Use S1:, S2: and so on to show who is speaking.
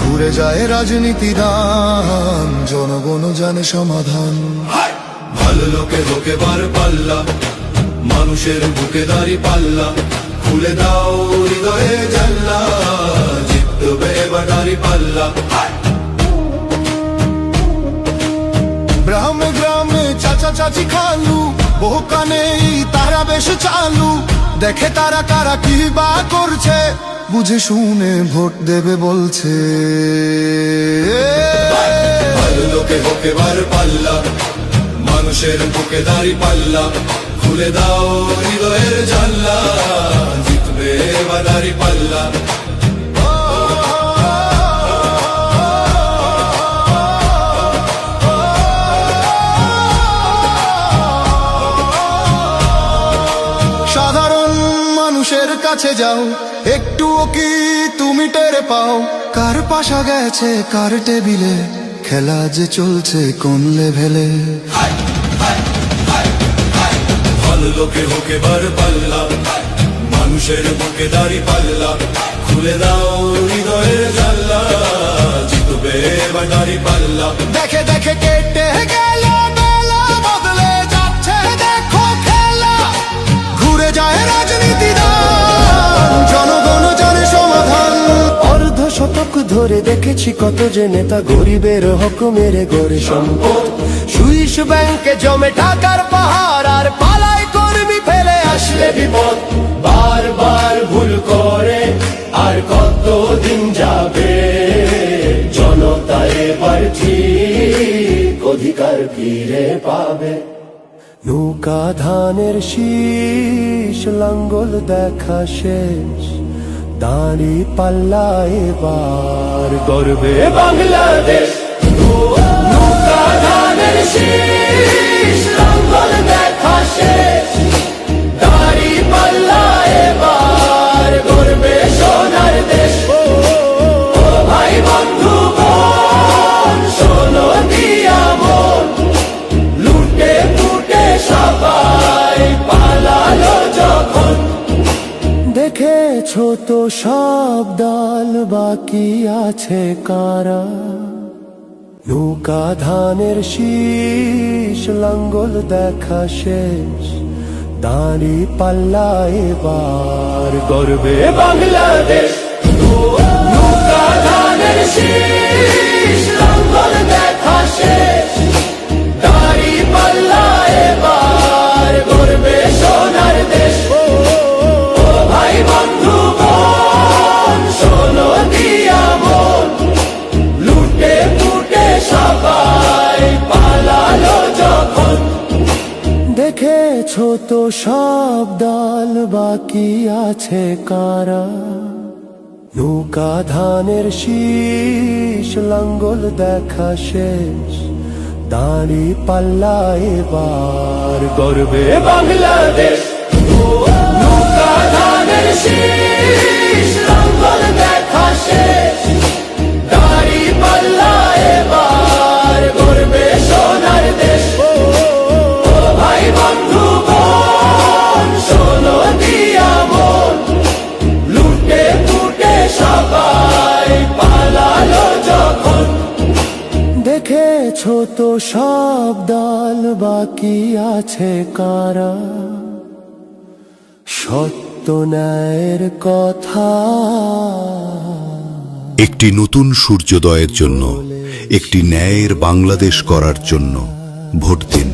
S1: ঘুরে যায় রাজনীতি দান, জনগণ জানে সমাধান।
S2: ভালো লোকে হোকে বার পাল্লা, মানুষের বুকে দাঁড়ি পাল্লা, খুলে দাও হৃদয়ে জানলা, জিতবে এবার দাঁড়ি পাল্লা।
S1: গ্রামে গ্রামে চাচা চাচি খালু, বহু কানে তারা বেশ চালু, দেখে তারা কারা কি বা করছে, বুঝে শুনে ভোট দেবে বলছে।
S2: ভালো লোকে হোকে বার পাল্লা, মানুষের বুকে দাঁড়ি পাল্লা, খুলে দাও হৃদয়ের জানলা, জিতবে এবার দাঁড়ি পাল্লা।
S1: সাধারণ মানুষের কাছে যাও, একটুও কি তুমি টের পাও, কার পাশা গেছে কার টেবিলে, খেলা যে চলছে কোন লেভেলে।
S2: ভালো লোকে হোকে বার পাল্লা, মানুষের বুকে দাঁড়ি পাল্লা, খুলে দাও হৃদয়ের জানলা, জিতবে এবার দাঁড়ি পাল্লা।
S1: দেখে দেখে কেটে গেল বেলা, বদলে যাচ্ছে দেখো খেলা, ঘুরে যায় রাজনীতি দান, জনগণ জানে সমাধান।
S3: অর্ধ শতক ধরে দেখেছি কত যে নেতা গরিবের হক মেরে গড়ে সম্পদ, সুইস ব্যাংকে জমে টাকার পাহাড়, আর পালায় কর্মী ফেলে আসলে বিপদ। বারবার ভুল করে আর কতদিন যাবে, জনতা এবার ঠিক অধিকার ফিরে পাবে। নৌকা ধানের শীষ, লাঙ্গল দেখা শেষ, দাঁড়ি পাল্লা এবার গর্বে বাংলাদেশ। নৌকা ধানের শীষ, লাঙ্গল দেখা শেষ, দাঁড়ি পাল্লা এবার গর্বে সোনার দেশ। ও ভাই বন্ধু বোন, শোনো দিয়া মন, লুটে ফুটে সবাই পালালো যখন। দেখেছো তো সব দল, বাকি আছে কারা, নৌকা ধানের শীষ, লাঙ্গল দেখা শেষ, দাঁড়ি পাল্লা এবার গর্বে বাংলাদেশ। নৌকা ধানের শীষ, লাঙ্গল দেখা শেষ, দাঁড়ি পাল্লা এবার গর্বে সোনার দেশ। ভাই বন্ধু বোন, শোনো দিয়া মন, লুটে ফুটে সবাই পালালো যখন। দেখেছো তো সব দল, বাকি আছে কারা, নৌকা ধানের শীষ, লাঙ্গল দেখা শেষ, দাঁড়ি পাল্লা এবার গর্বে বাংলাদেশ। নৌকা ধানের শীষ, লাঙ্গল দেখা শেষ, দাঁড়ি পাল্লা এবার গর্বে সোনার দেশ। ভাই বন্ধু বোন, শোনো দিয়া মন, লুটে ফুটে সবাই পালালো যখন। দেখেছো তো সব দল, বাকি আছে কারা, সত্য ন্যায়ের কথা।
S4: একটি নতুন সূর্যোদয়ের জন্য, একটি ন্যায়ের বাংলাদেশ করার জন্য ভোট দিন।